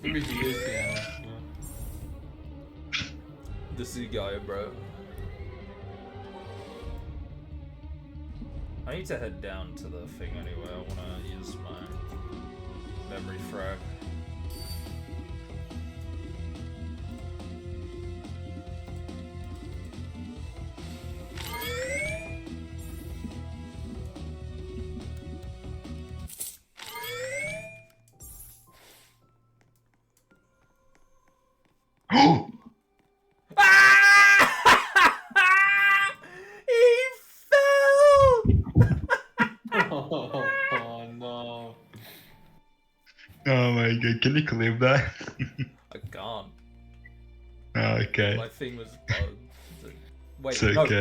Maybe he is, yeah. The sea guy, bro. I need to head down to the thing anyway. I wanna use my memory frag. He fell! Oh no. Oh my god, can you clip that? I can't. Oh, okay. My thing was bugged. Wait, It's no. okay.